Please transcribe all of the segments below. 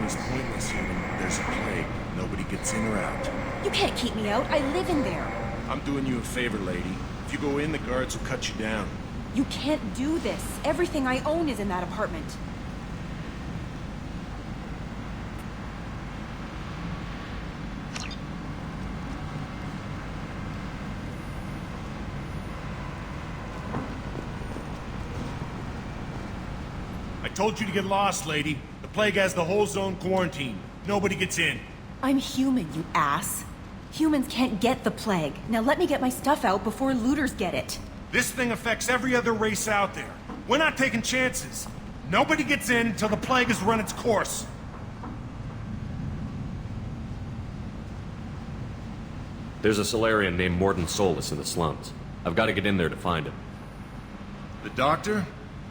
is pointless here. There's a plague. Nobody gets in or out. You can't keep me out. I live in there. I'm doing you a favor, lady. If you go in, the guards will cut you down. You can't do this. Everything I own is in that apartment. I told you to get lost, lady. The plague has the whole zone quarantined. Nobody gets in. I'm human, you ass. Humans can't get the plague. Now let me get my stuff out before looters get it. This thing affects every other race out there. We're not taking chances. Nobody gets in until the plague has run its course. There's a Salarian named Mordin Solus in the slums. I've got to get in there to find him. The doctor?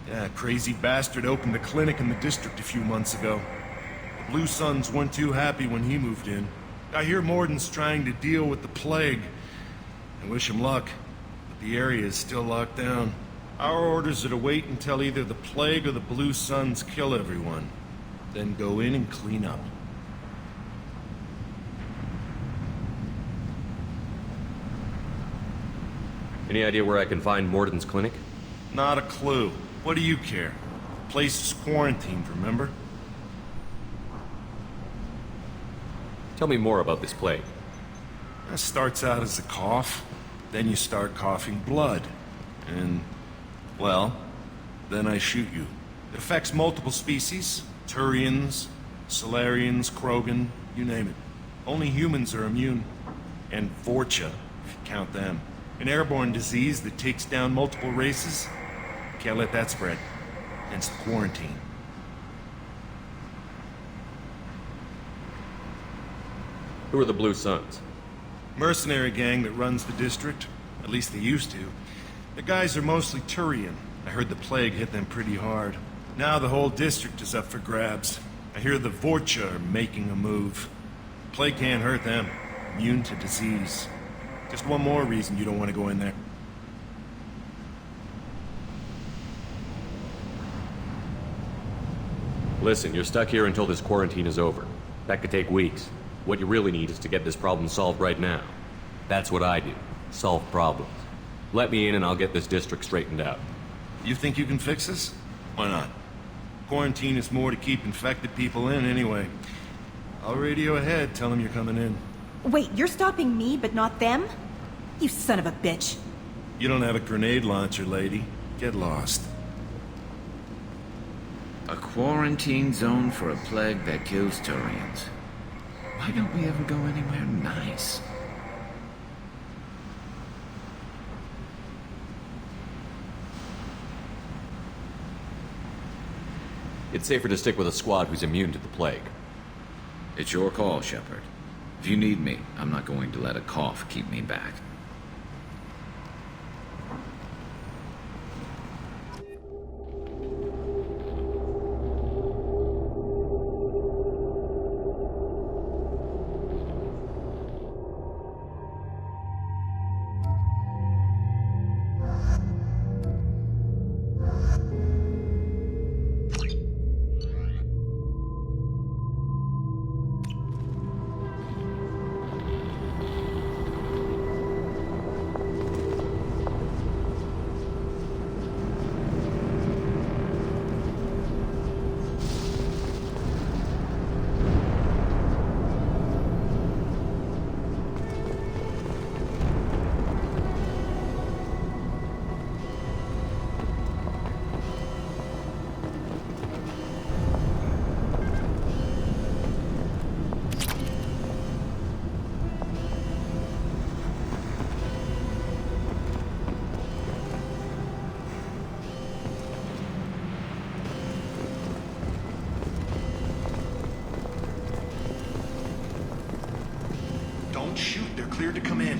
Yeah, crazy bastard opened a clinic in the district a few months ago. The Blue Suns weren't too happy when he moved in. I hear Mordin's trying to deal with the plague. I wish him luck, but the area is still locked down. Our orders are to wait until either the plague or the Blue Suns kill everyone. Then go in and clean up. Any idea where I can find Mordin's clinic? Not a clue. What do you care? The place is quarantined, remember? Tell me more about this plague. It starts out as a cough, then you start coughing blood. And, well, then I shoot you. It affects multiple species. Turians, Salarians, Krogan, you name it. Only humans are immune. And Vorcha, if you count them. An airborne disease that takes down multiple races. Can't let that spread. Hence the quarantine. Who are the Blue Suns? Mercenary gang that runs the district. At least they used to. The guys are mostly Turian. I heard the plague hit them pretty hard. Now the whole district is up for grabs. I hear the Vorcha are making a move. Plague can't hurt them. Immune to disease. Just one more reason you don't want to go in there. Listen, you're stuck here until this quarantine is over. That could take weeks. What you really need is to get this problem solved right now. That's what I do. Solve problems. Let me in and I'll get this district straightened out. You think you can fix this? Why not? Quarantine is more to keep infected people in anyway. I'll radio ahead, tell them you're coming in. Wait, you're stopping me, but not them? You son of a bitch. You don't have a grenade launcher, lady. Get lost. A quarantine zone for a plague that kills Turians. Why don't we ever go anywhere nice? It's safer to stick with a squad who's immune to the plague. It's your call, Shepard. If you need me, I'm not going to let a cough keep me back. Don't shoot, they're cleared to come in.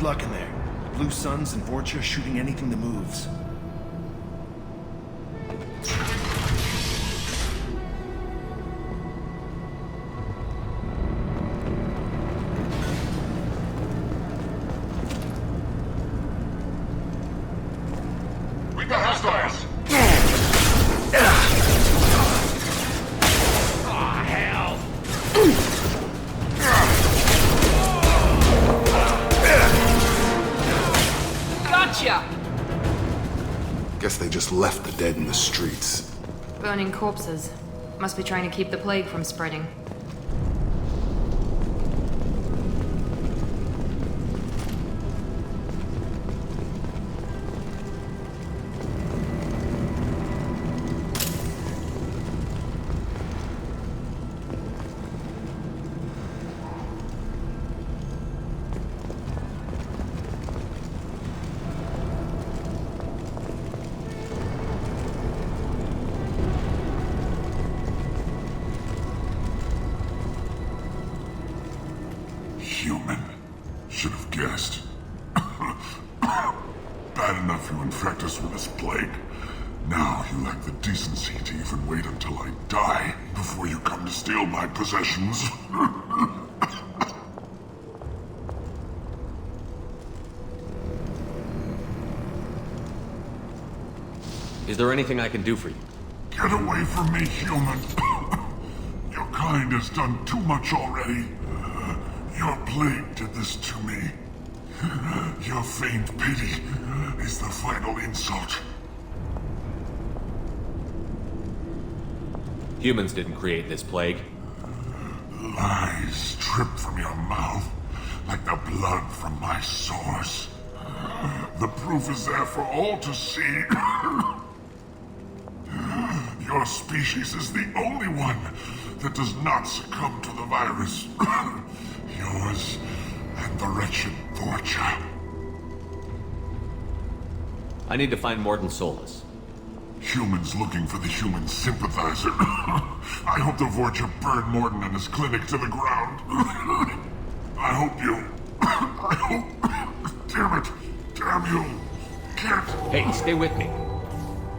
luck in there. Blue Suns and Vorcha shooting anything that moves. We got hostiles! Gotcha! Guess they just left the dead in the streets. Burning corpses. Must be trying to keep the plague from spreading. Human. Should have guessed. Bad enough you infect us with this plague. Now you lack the decency to even wait until I die before you come to steal my possessions. Is there anything I can do for you? Get away from me, human. Your kind has done too much already. Your plague did this to me. Your feigned pity is the final insult. Humans didn't create this plague. Lies drip from your mouth like the blood from my sores. The proof is there for all to see. Your species is the only one that does not succumb to the virus. Yours and the wretched Vorcha. I need to find Mordin Solus. Humans looking for the human sympathizer. I hope the Vorcha burned Mordin and his clinic to the ground. I hope you... I hope... Damn it! Damn you! Can't... Hey, stay with me.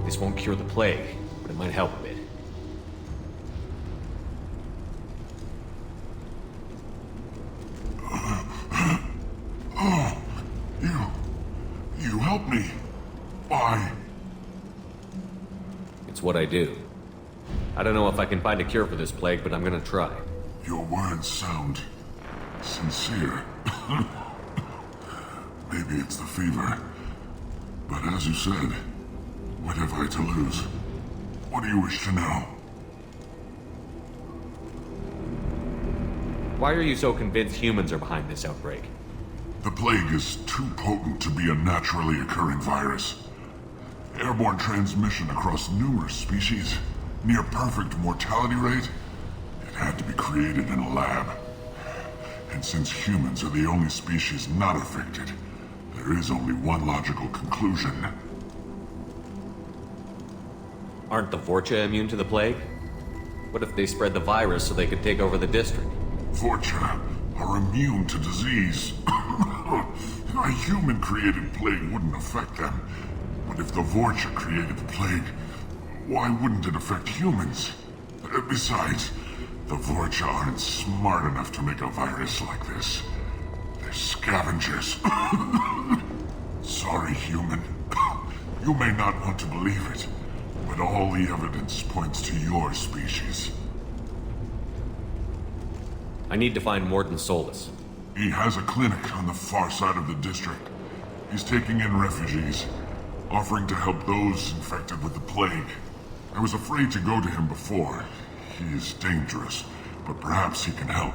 This won't cure the plague, but it might help a bit. You help me. Why? It's what I do. I don't know if I can find a cure for this plague, but I'm gonna try. Your words sound sincere. Maybe it's the fever. But as you said, what have I to lose? What do you wish to know? Why are you so convinced humans are behind this outbreak? The plague is too potent to be a naturally occurring virus. Airborne transmission across numerous species, near perfect mortality rate. It had to be created in a lab. And since humans are the only species not affected, there is only one logical conclusion. Aren't the Vorcha immune to the plague? What if they spread the virus so they could take over the district? Vorcha are immune to disease. A human-created plague wouldn't affect them. But if the Vorcha created the plague, why wouldn't it affect humans? Besides, the Vorcha aren't smart enough to make a virus like this. They're scavengers. Sorry, human. You may not want to believe it, but all the evidence points to your species. I need to find Mordin Solus. He has a clinic on the far side of the district. He's taking in refugees, offering to help those infected with the plague. I was afraid to go to him before. He is dangerous, but perhaps he can help.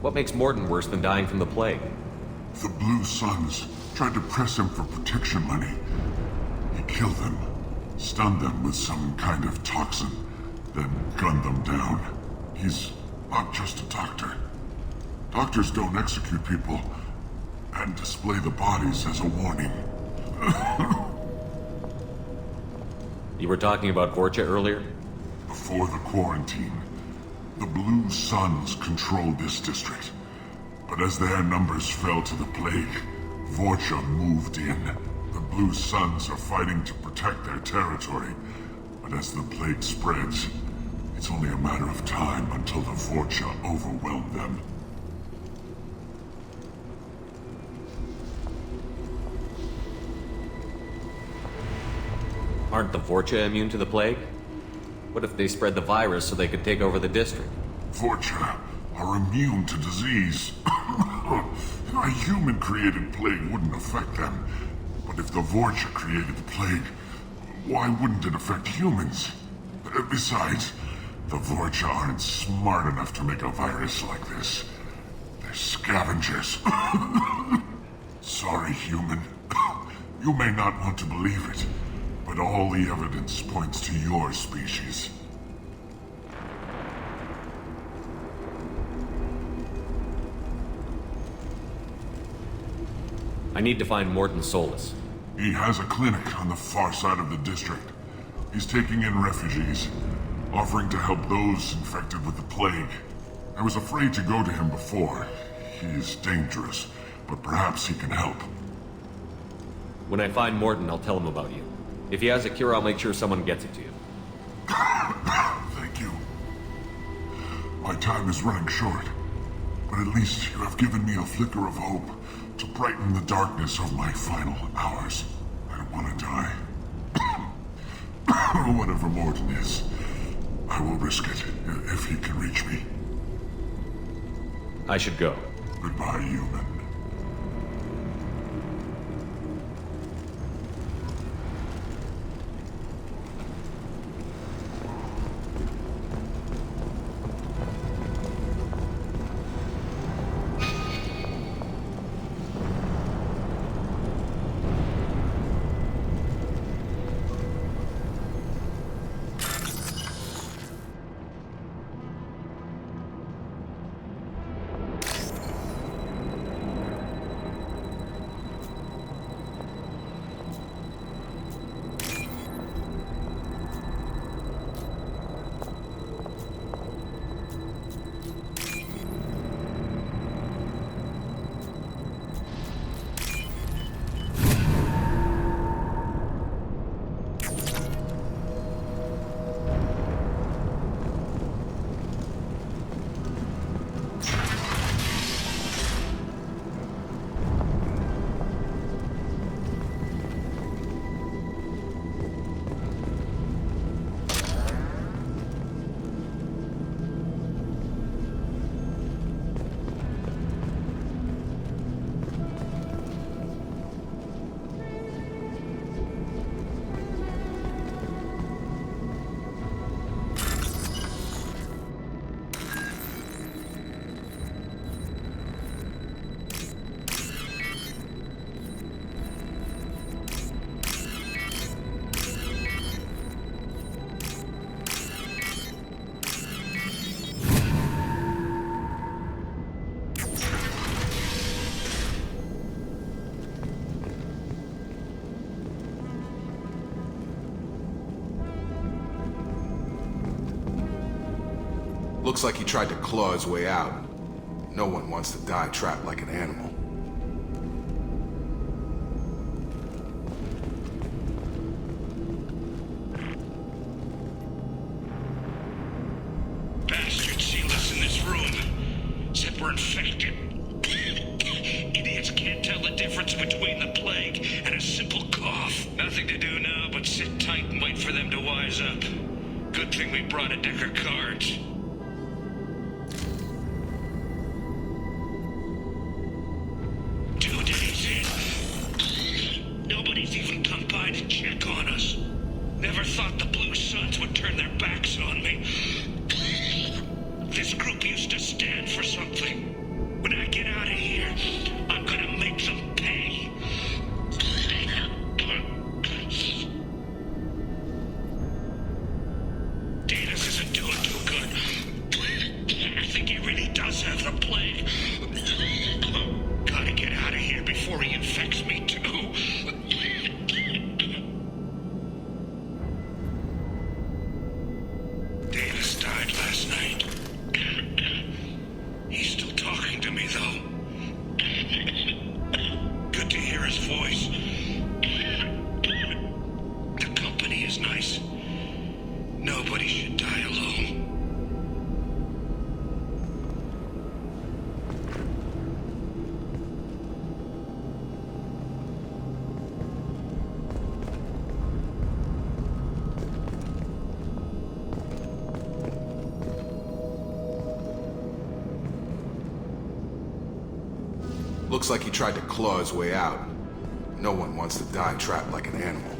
What makes Mordin worse than dying from the plague? The Blue Suns tried to press him for protection money. He killed them, stunned them with some kind of toxin, then gunned them down. He's not just a doctor. Doctors don't execute people and display the bodies as a warning. You were talking about Vorcha earlier? Before the quarantine, the Blue Suns controlled this district. But as their numbers fell to the plague, Vorcha moved in. The Blue Suns are fighting to protect their territory. But as the plague spreads, it's only a matter of time until the Vorcha overwhelm them. Aren't the Vorcha immune to the plague? What if they spread the virus so they could take over the district? Vorcha are immune to disease. A human-created plague wouldn't affect them. But if the Vorcha created the plague, why wouldn't it affect humans? Besides, the Vorcha aren't smart enough to make a virus like this. They're scavengers. Sorry, human. You may not want to believe it, but all the evidence points to your species. I need to find Mordin Solus. He has a clinic on the far side of the district. He's taking in refugees, offering to help those infected with the plague. I was afraid to go to him before. He is dangerous, but perhaps he can help. When I find Mordin, I'll tell him about you. If he has a cure, I'll make sure someone gets it to you. Thank you. My time is running short, but at least you have given me a flicker of hope to brighten the darkness of my final hours. I don't want to die. Whatever Mordin is, I will risk it if he can reach me. I should go. Goodbye, human. Looks like he tried to claw his way out. No one wants to die trapped like an animal. Bastards sealed us in this room. Said we're infected. Idiots can't tell the difference between the plague and a simple cough. Nothing to do now but sit tight and wait for them to wise up. Good thing we brought a deck of cards. Nobody's even come by to check on us. Never thought the Blue Suns would turn their backs on me. This group used to stand for something. When I get out of here, I'm gonna make them pay. Davis isn't doing too good. I think he really does have the plague. Gotta get out of here before he infects me too. Davis died last night. He's still talking to me though. Looks like he tried to claw his way out. No one wants to die trapped like an animal.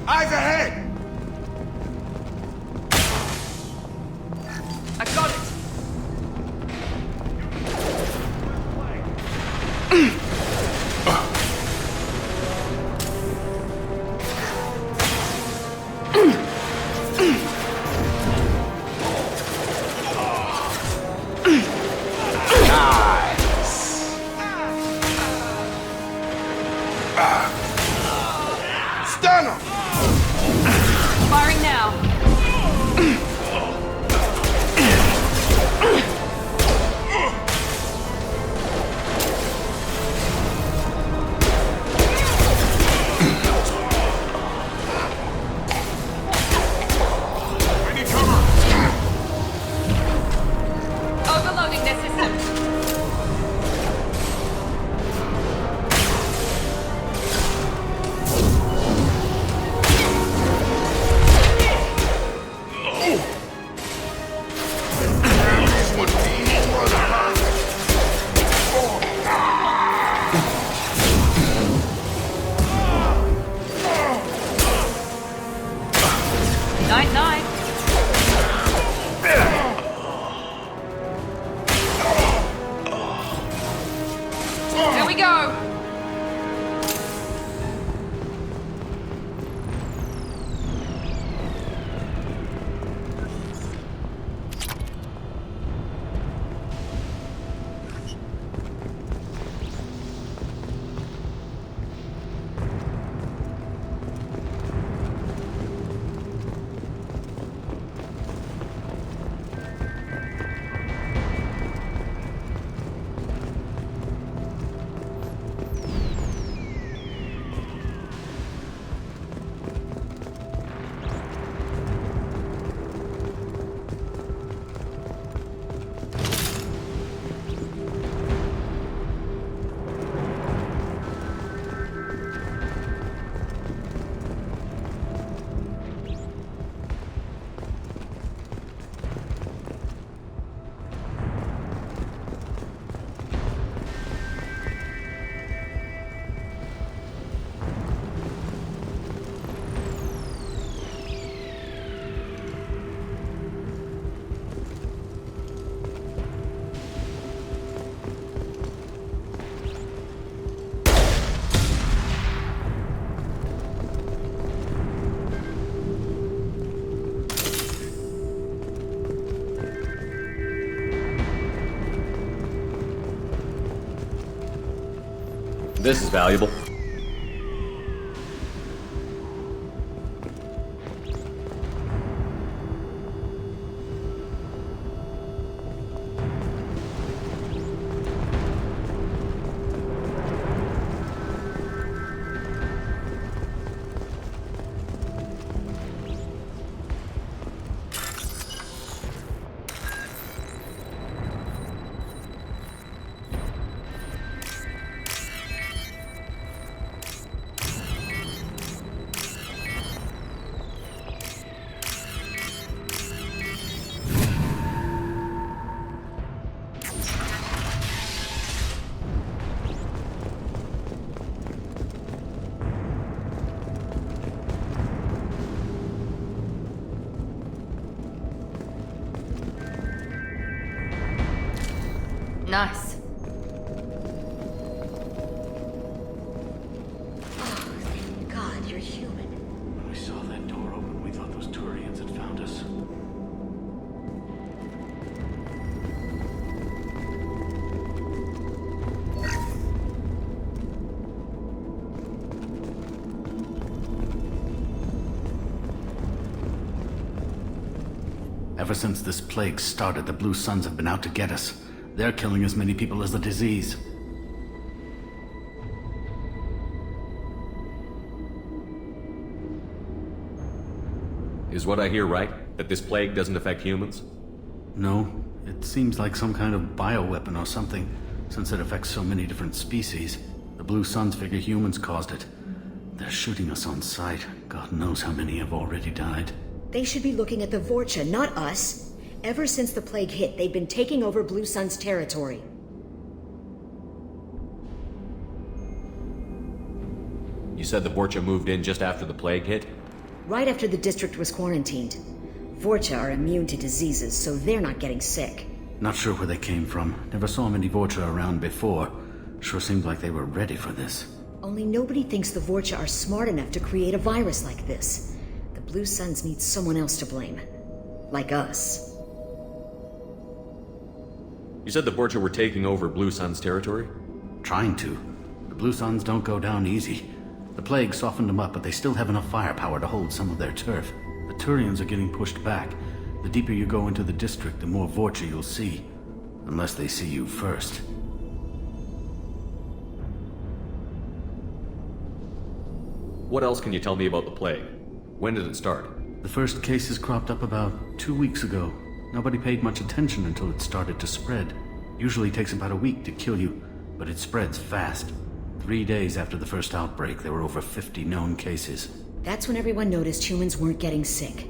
Eyes ahead! I got it! Stun him! Firing now. I need cover! Overloading their systems. This is valuable. Nice. Oh, thank God you're human. When we saw that door open, we thought those Turians had found us. Ever since this plague started, the Blue Suns have been out to get us. They're killing as many people as the disease. Is what I hear right? That this plague doesn't affect humans? No, it seems like some kind of bioweapon or something, since it affects so many different species. The Blue Suns figure humans caused it. They're shooting us on sight. God knows how many have already died. They should be looking at the Vorcha, not us. Ever since the plague hit, they've been taking over Blue Sun's territory. You said the Vorcha moved in just after the plague hit? Right after the district was quarantined. Vorcha are immune to diseases, so they're not getting sick. Not sure where they came from. Never saw many Vorcha around before. Sure seemed like they were ready for this. Only nobody thinks the Vorcha are smart enough to create a virus like this. The Blue Suns need someone else to blame. Like us. You said the Vorcha were taking over Blue Sun's territory? Trying to. The Blue Suns don't go down easy. The plague softened them up, but they still have enough firepower to hold some of their turf. The Turians are getting pushed back. The deeper you go into the district, the more Vorcha you'll see. Unless they see you first. What else can you tell me about the plague? When did it start? The first cases cropped up about 2 weeks ago. Nobody paid much attention until it started to spread. Usually takes about a week to kill you, but it spreads fast. 3 days after the first outbreak, there were over 50 known cases. That's when everyone noticed humans weren't getting sick.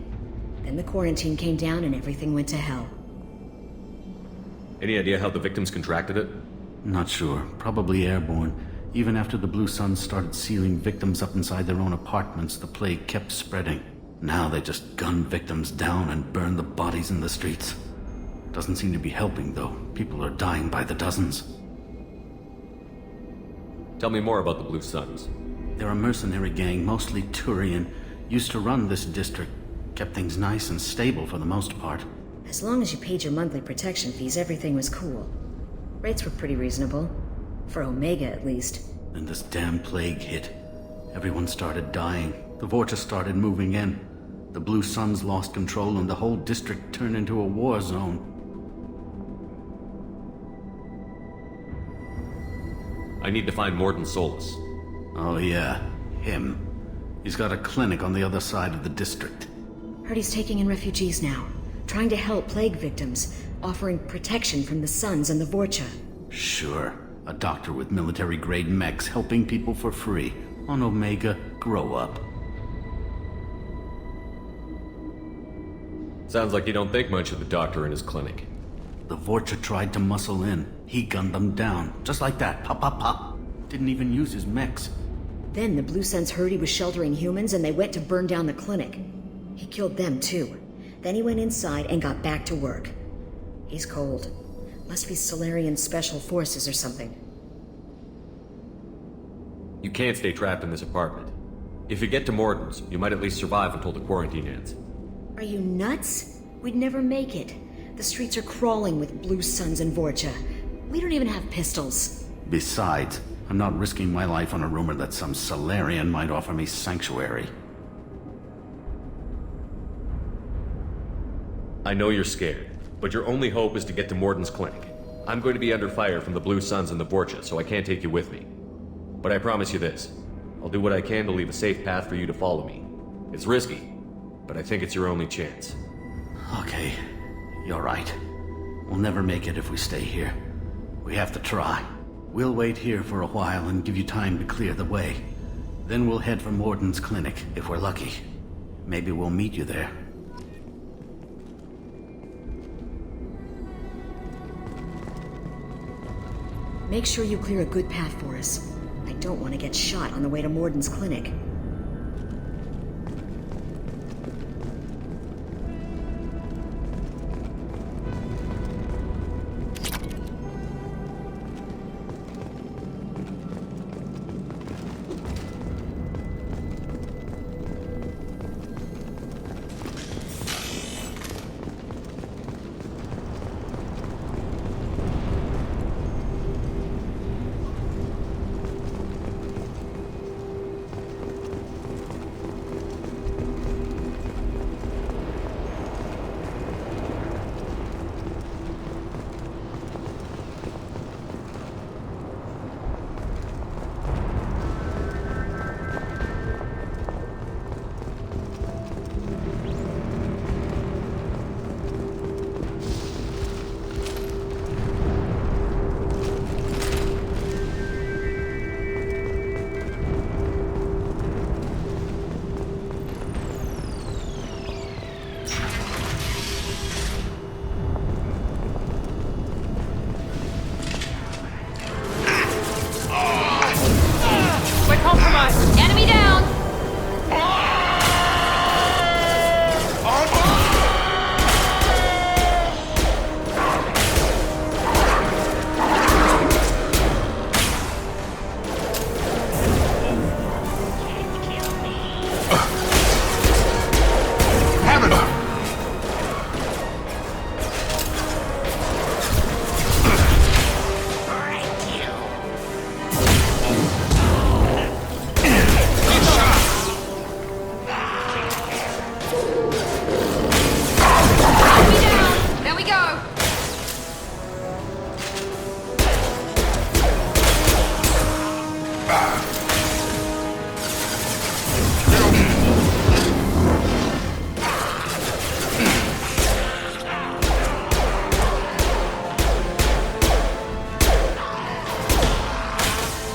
Then the quarantine came down and everything went to hell. Any idea how the victims contracted it? Not sure. Probably airborne. Even after the Blue Suns started sealing victims up inside their own apartments, the plague kept spreading. Now they just gun victims down and burn the bodies in the streets. Doesn't seem to be helping, though. People are dying by the dozens. Tell me more about the Blue Suns. They're a mercenary gang, mostly Turian. Used to run this district. Kept things nice and stable for the most part. As long as you paid your monthly protection fees, everything was cool. Rates were pretty reasonable. For Omega, at least. Then this damn plague hit. Everyone started dying. The Vorcha started moving in. The Blue Suns lost control and the whole district turned into a war zone. I need to find Mordin Solus. Oh yeah, him. He's got a clinic on the other side of the district. Heard he's taking in refugees now. Trying to help plague victims. Offering protection from the Suns and the Vorcha. Sure. A doctor with military-grade mechs helping people for free. On Omega, grow up. Sounds like you don't think much of the doctor in his clinic. The Vorcha tried to muscle in. He gunned them down. Just like that. Pop, pop, pop. Didn't even use his mechs. Then the Blue Suns heard he was sheltering humans and they went to burn down the clinic. He killed them too. Then he went inside and got back to work. He's cold. Must be Salarian Special Forces or something. You can't stay trapped in this apartment. If you get to Mordin's, you might at least survive until the quarantine ends. Are you nuts? We'd never make it. The streets are crawling with Blue Suns and Vorcha. We don't even have pistols. Besides, I'm not risking my life on a rumor that some Salarian might offer me sanctuary. I know you're scared, but your only hope is to get to Mordin's clinic. I'm going to be under fire from the Blue Suns and the Vorcha, so I can't take you with me. But I promise you this. I'll do what I can to leave a safe path for you to follow me. It's risky, but I think it's your only chance. Okay, you're right. We'll never make it if we stay here. We have to try. We'll wait here for a while and give you time to clear the way. Then we'll head for Mordin's clinic, if we're lucky. Maybe we'll meet you there. Make sure you clear a good path for us. I don't want to get shot on the way to Mordin's clinic. Enemy down!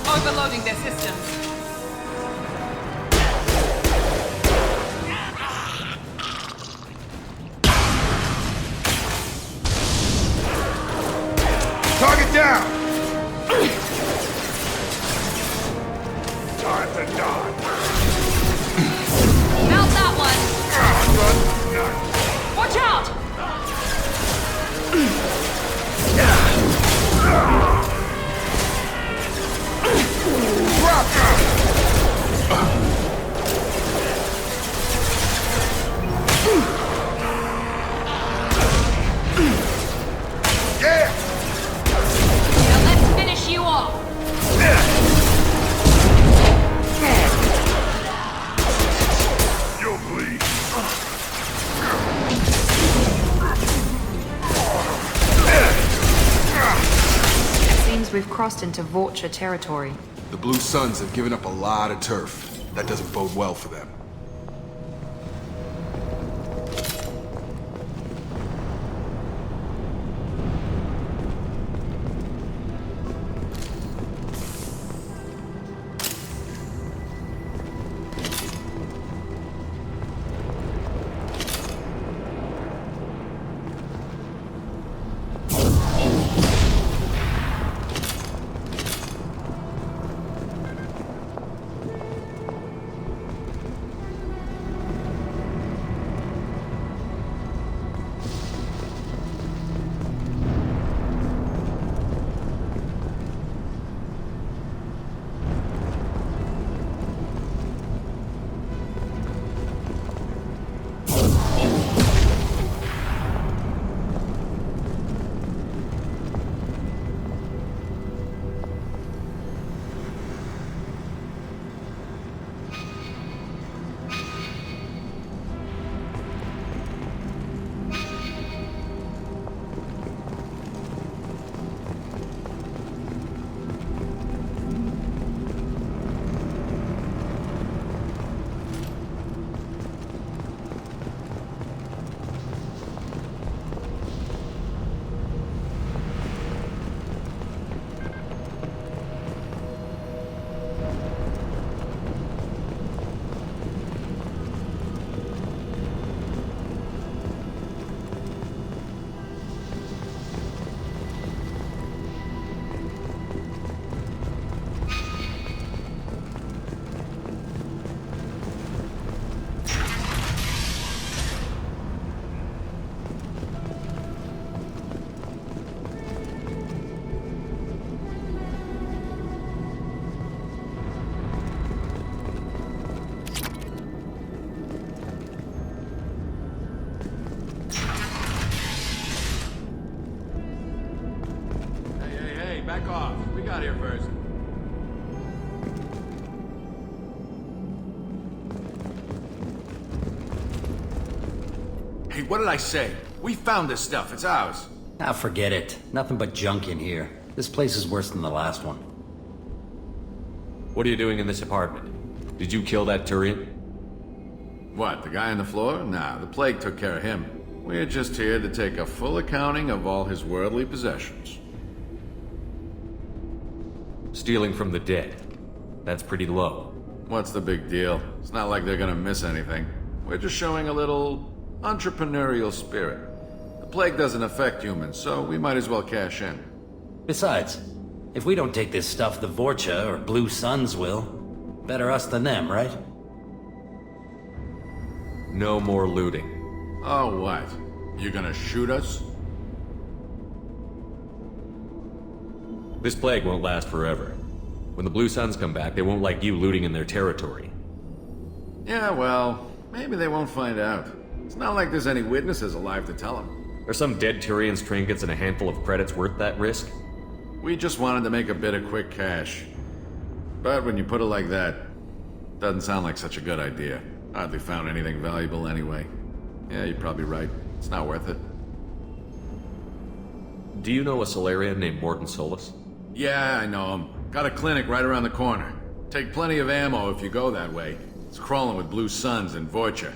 Overloading their systems. Target down! Time to die. Mount that one! Watch out! Yeah! Now let's finish you off! You'll bleed. It seems we've crossed into Vorcha territory. The Blue Suns have given up a lot of turf. That doesn't bode well for them. Hey, what did I say? We found this stuff. It's ours. Ah, forget it. Nothing but junk in here. This place is worse than the last one. What are you doing in this apartment? Did you kill that Turian? What, the guy on the floor? Nah, the plague took care of him. We're just here to take a full accounting of all his worldly possessions. Stealing from the dead. That's pretty low. What's the big deal? It's not like they're gonna miss anything. We're just showing a little entrepreneurial spirit. The plague doesn't affect humans, so we might as well cash in. Besides, if we don't take this stuff, the Vorcha or Blue Suns will. Better us than them, right? No more looting. Oh, what? You gonna shoot us? This plague won't last forever. When the Blue Suns come back, they won't like you looting in their territory. Yeah, well, maybe they won't find out. It's not like there's any witnesses alive to tell them. Are some dead Turians' trinkets and a handful of credits worth that risk? We just wanted to make a bit of quick cash. But when you put it like that, doesn't sound like such a good idea. Hardly found anything valuable anyway. Yeah, you're probably right. It's not worth it. Do you know a Salarian named Mordin Solus? Yeah, I know him. Got a clinic right around the corner. Take plenty of ammo if you go that way. It's crawling with Blue Suns and Vorcha.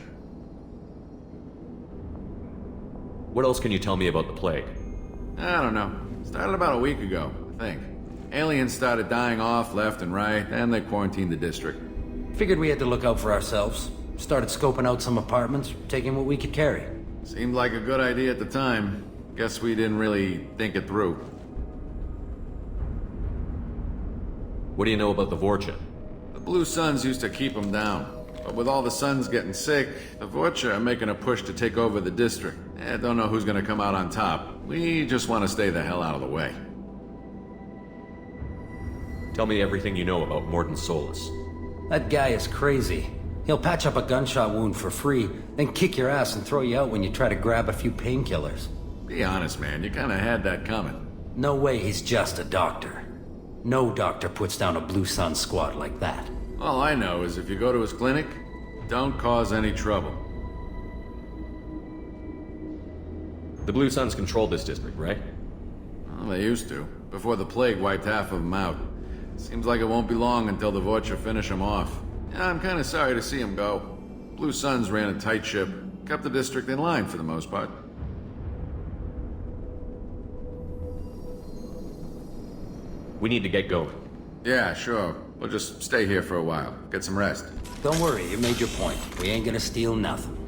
What else can you tell me about the plague? I don't know. Started about a week ago, I think. Aliens started dying off left and right, and they quarantined the district. Figured we had to look out for ourselves. Started scoping out some apartments, taking what we could carry. Seemed like a good idea at the time. Guess we didn't really think it through. What do you know about the Vorcha? The Blue Suns used to keep them down. But with all the Suns getting sick, the Vorcha are making a push to take over the district. Don't know who's gonna come out on top. We just want to stay the hell out of the way. Tell me everything you know about Mordin Solus. That guy is crazy. He'll patch up a gunshot wound for free, then kick your ass and throw you out when you try to grab a few painkillers. Be honest, man. You kinda had that coming. No way he's just a doctor. No doctor puts down a Blue Sun squad like that. All I know is if you go to his clinic, don't cause any trouble. The Blue Suns control this district, right? Well, they used to, before the plague wiped half of them out. Seems like it won't be long until the Vorcha finish them off. Yeah, I'm kinda sorry to see them go. Blue Suns ran a tight ship, kept the district in line for the most part. We need to get going. Yeah, sure. We'll just stay here for a while. Get some rest. Don't worry, you made your point. We ain't gonna steal nothing.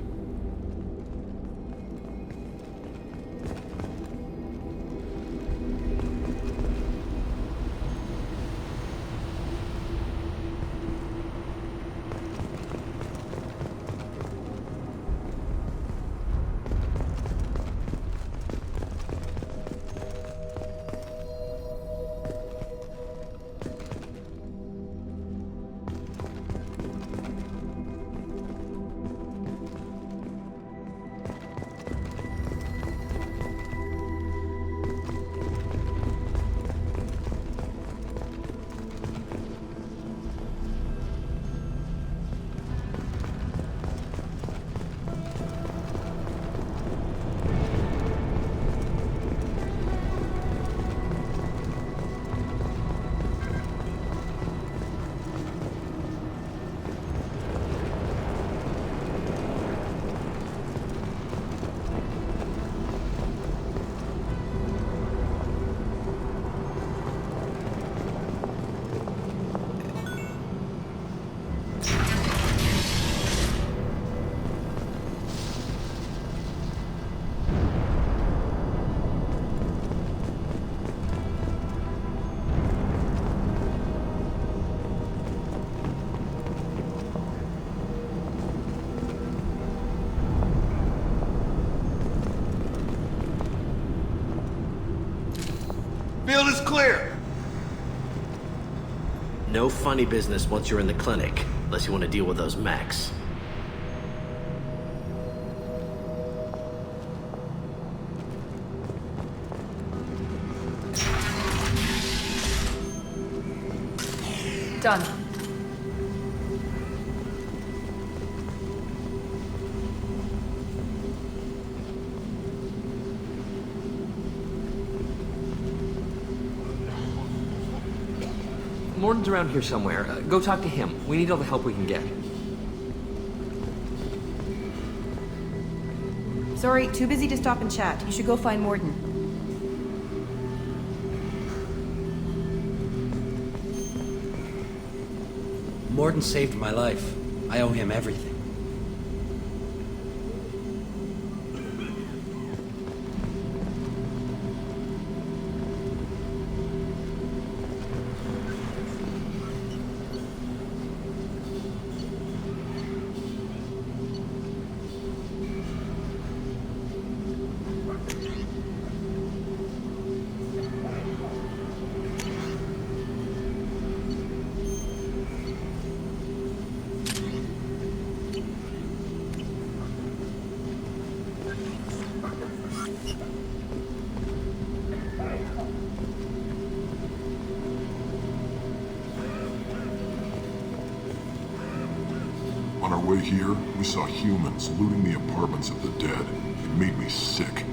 Field is clear! No funny business once you're in the clinic, unless you want to deal with those mechs. Done. Mordin's around here somewhere. Go talk to him. We need all the help we can get. Sorry, too busy to stop and chat. You should go find Mordin. Mordin saved my life. I owe him everything. On our way here, we saw humans looting the apartments of the dead. It made me sick.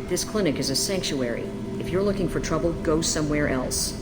This clinic is a sanctuary. If you're looking for trouble, go somewhere else.